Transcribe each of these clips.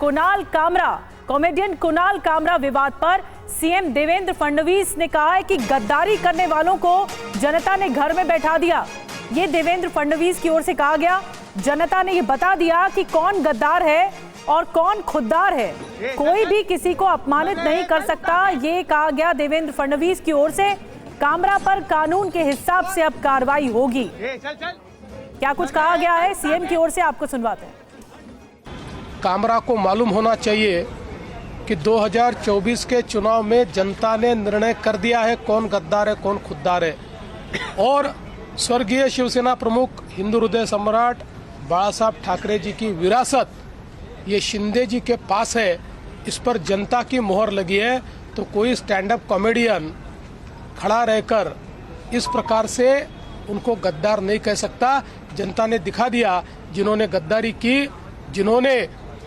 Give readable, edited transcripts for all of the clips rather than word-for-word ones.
Kunal Kamra, comedian Kunal Kamra विवाद पर CM Devendra Fadnavis ने कहा है कि गद्दारी करने वालों को जनता ने घर में बैठा दिया। ये देवेंद्र फडणवीस की ओर से कहा गया। जनता ने ये बता दिया कि कौन गद्दार है और कौन खुददार है। कोई भी किसी को अपमानित नहीं कर सकता, ये कहा गया देवेंद्र फडणवीस की ओर से। कामरा पर कानून के हिसाब से अब कार्रवाई होगी। क्या कुछ कहा गया है सीएम की ओर से, आपको सुनवाते हैं। कामरा को मालूम होना चाहिए कि 2024 के चुनाव में जनता ने निर्णय कर दिया है कौन गद्दार है कौन खुददार है। और स्वर्गीय शिवसेना प्रमुख, हिंदू हृदय सम्राट बाला साहब ठाकरे जी की विरासत ये शिंदे जी के पास है। इस पर जनता की मोहर लगी है। तो कोई स्टैंड अप कॉमेडियन खड़ा रहकर इस प्रकार से उनको गद्दार नहीं कह सकता। जनता ने दिखा दिया, जिन्होंने गद्दारी की, जिन्होंने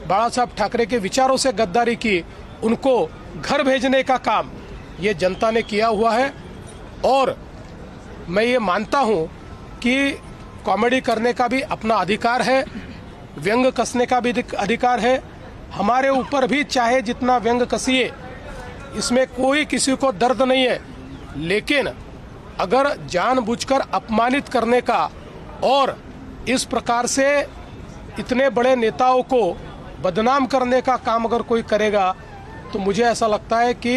बाला साहब ठाकरे के विचारों से गद्दारी की, उनको घर भेजने का काम ये जनता ने किया हुआ है। और मैं ये मानता हूँ कि कॉमेडी करने का भी अपना अधिकार है, व्यंग कसने का भी अधिकार है। हमारे ऊपर भी चाहे जितना व्यंग कसिए, इसमें कोई किसी को दर्द नहीं है। लेकिन अगर जानबूझकर अपमानित करने का और इस प्रकार से इतने बड़े नेताओं को बदनाम करने का काम अगर कोई करेगा तो मुझे ऐसा लगता है कि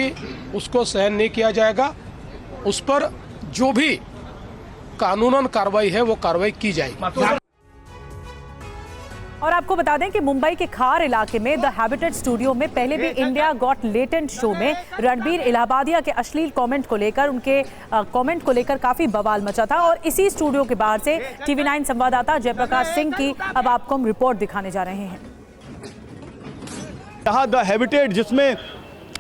उसको सहन नहीं किया जाएगा। उस पर जो भी कानूनन कार्रवाई है वो कार्रवाई की जाएगी। और आपको बता दें कि मुंबई के खार इलाके में द हैबिटेट स्टूडियो में पहले भी इंडिया गॉट लेटेंट शो में रणबीर इलाहाबादिया के अश्लील कमेंट को लेकर, उनके कमेंट को लेकर काफी बवाल मचा था। और इसी स्टूडियो के बाहर से TV9 संवाददाता जयप्रकाश सिंह की अब आपको हम रिपोर्ट दिखाने जा रहे हैं। यहाँ द हैबिटेट, जिसमें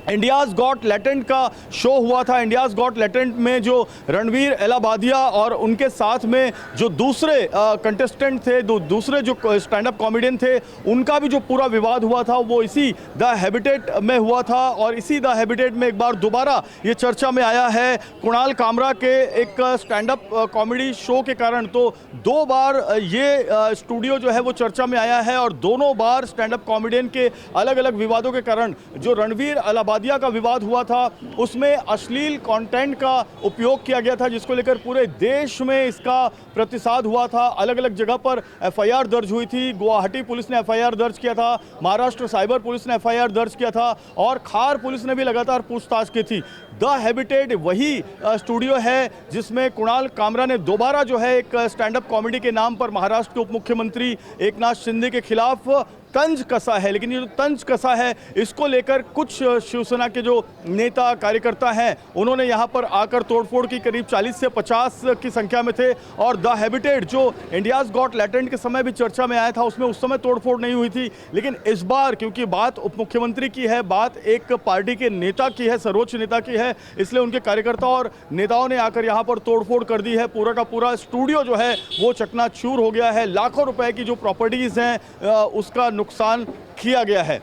इंडियाज़ गॉट लेटेंट का शो हुआ था, इंडियाज़ गॉट लेटेंट में जो रणबीर इलाहाबादिया और उनके साथ में जो दूसरे कंटेस्टेंट थे, दूसरे जो स्टैंड अप कॉमेडियन थे, उनका भी जो पूरा विवाद हुआ था वो इसी द हैबिटेट में हुआ था। और इसी द हैबिटेट में एक बार दोबारा ये चर्चा में आया है कुणाल कामरा के एक स्टैंड अप कॉमेडी शो के कारण। तो दो बार ये स्टूडियो जो है वो चर्चा में आया है और दोनों बार स्टैंड अप कॉमेडियन के अलग अलग विवादों के कारण जो रणबीर इलाहाबादिया का विवाद हुआ था उसमें अश्लील कंटेंट का उपयोग किया गया था, जिसको लेकर पूरे देश में इसका प्रतिसाद हुआ था। अलग अलग जगह पर FIR दर्ज हुई थी। गुवाहाटी पुलिस ने FIR दर्ज किया था, महाराष्ट्र साइबर पुलिस ने FIR दर्ज किया था और खार पुलिस ने भी लगातार पूछताछ की थी। द हैबिटेट वही स्टूडियो है जिसमें कुणाल कामरा ने दोबारा जो है एक स्टैंड अप कॉमेडी के नाम पर महाराष्ट्र के उप मुख्यमंत्री एकनाथ शिंदे के खिलाफ तंज कसा है। लेकिन ये जो तंज कसा है, इसको लेकर कुछ शिवसेना के जो नेता कार्यकर्ता हैं उन्होंने यहाँ पर आकर तोड़फोड़ की। करीब 40 से 50 की संख्या में थे। और द हैबिटेट जो इंडियाज़ गॉट लेटेंट के समय भी चर्चा में आया था, उसमें उस समय तोड़फोड़ नहीं हुई थी। लेकिन इस बार क्योंकि बात उप मुख्यमंत्री की है, बात एक पार्टी के नेता की है, सर्वोच्च नेता की है, इसलिए उनके कार्यकर्ता और नेताओं ने आकर यहाँ पर तोड़फोड़ कर दी है। पूरा का पूरा स्टूडियो जो है वो चकनाचूर हो गया है। लाखों रुपए की जो प्रॉपर्टीज़ हैं उसका नुकसान किया गया है।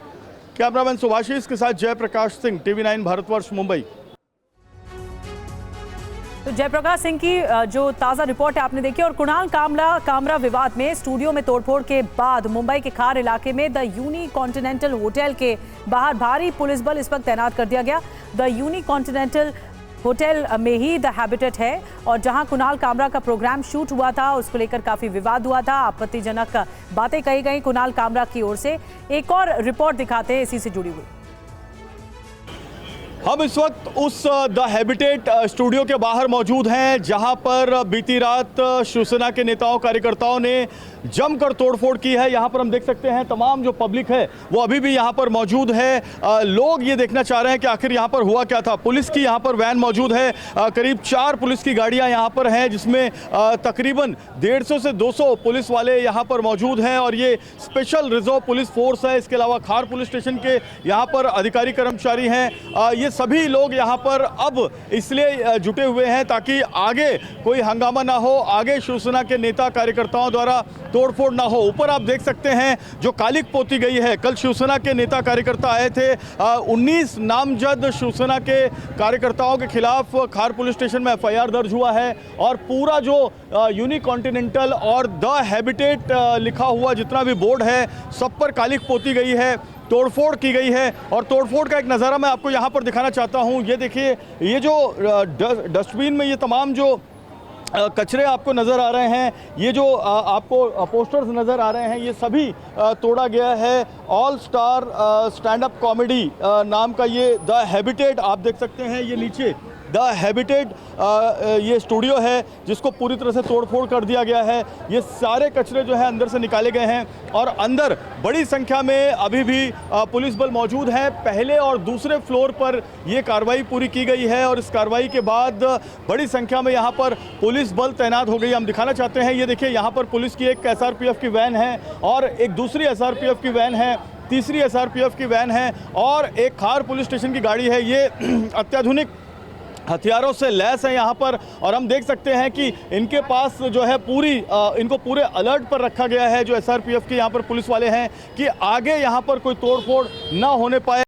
कैमरामैन सुभाषिस के साथ जयप्रकाश सिंह, TV9 भारतवर्ष, मुंबई। तो जयप्रकाश सिंह की जो ताज़ा रिपोर्ट है आपने देखी। और कुणाल कामरा विवाद में स्टूडियो में तोड़फोड़ के बाद मुंबई के खार इलाके में द यूनी कॉन्टिनेंटल होटल के बाहर भारी पुलिस बल इस वक्त तैनात कर दिया गया। द यूनी कॉन्टिनेंटल होटल में ही द हैबिटेट है और जहां कुणाल कामरा का प्रोग्राम शूट हुआ था उसको लेकर काफी विवाद हुआ था, आपत्तिजनक बातें कही गई कुणाल कामरा की ओर से। एक और रिपोर्ट दिखाते हैं इसी से जुड़ी हुई। हम इस वक्त उस द हैबिटेट स्टूडियो के बाहर मौजूद हैं जहां पर बीती रात शिवसेना के नेताओं कार्यकर्ताओं ने जमकर तोड़फोड़ की है। यहां पर हम देख सकते हैं तमाम जो पब्लिक है वो अभी भी यहां पर मौजूद है। लोग ये देखना चाह रहे हैं कि आखिर यहां पर हुआ क्या था। पुलिस की यहां पर वैन मौजूद है, करीब 4 पुलिस की गाड़ियां यहां पर हैं, जिसमें तकरीबन 150 से 200 पुलिस वाले यहां पर मौजूद हैं और ये स्पेशल रिजर्व पुलिस फोर्स है। इसके अलावा खार पुलिस स्टेशन के यहां पर अधिकारी कर्मचारी हैं। ये सभी लोग यहाँ पर अब इसलिए जुटे हुए हैं ताकि आगे कोई हंगामा ना हो, आगे शिवसेना के नेता कार्यकर्ताओं द्वारा तोड़फोड़ ना हो। ऊपर आप देख सकते हैं जो कालिक पोती गई है। कल शिवसेना के नेता कार्यकर्ता आए थे, 19 नामजद शिवसेना के कार्यकर्ताओं के खिलाफ खार पुलिस स्टेशन में FIR दर्ज हुआ है और पूरा जो यूनी कॉन्टिनेंटल और द हैबिटेट लिखा हुआ जितना भी बोर्ड है सब पर कालिक पोती गई है। तोड़फोड़ की गई है। और तोड़फोड़ का एक नज़ारा मैं आपको यहाँ पर दिखाना चाहता हूँ। ये देखिए, ये जो डस्टबिन में ये तमाम जो कचरे आपको नज़र आ रहे हैं, ये जो आपको पोस्टर्स नज़र आ रहे हैं, ये सभी तोड़ा गया है। All star stand up comedy नाम का ये द हैबिटेट, आप देख सकते हैं ये नीचे द हैबिटेट ये स्टूडियो है, जिसको पूरी तरह से तोड़फोड़ कर दिया गया है। ये सारे कचरे जो है अंदर से निकाले गए हैं और अंदर बड़ी संख्या में अभी भी पुलिस बल मौजूद है। पहले और दूसरे फ्लोर पर ये कार्रवाई पूरी की गई है और इस कार्रवाई के बाद बड़ी संख्या में यहाँ पर पुलिस बल तैनात हो गई। हम दिखाना चाहते हैं, ये देखिए, यहाँ पर पुलिस की एक SRPF की वैन है और एक दूसरी SRPF की वैन है, तीसरी SRPF की वैन है और एक खार पुलिस स्टेशन की गाड़ी है। ये अत्याधुनिक हथियारों से लैस है यहाँ पर और हम देख सकते हैं कि इनके पास जो है इनको पूरे अलर्ट पर रखा गया है, जो SRPF के यहाँ पर पुलिस वाले हैं, कि आगे यहाँ पर कोई तोड़फोड़ ना होने पाए।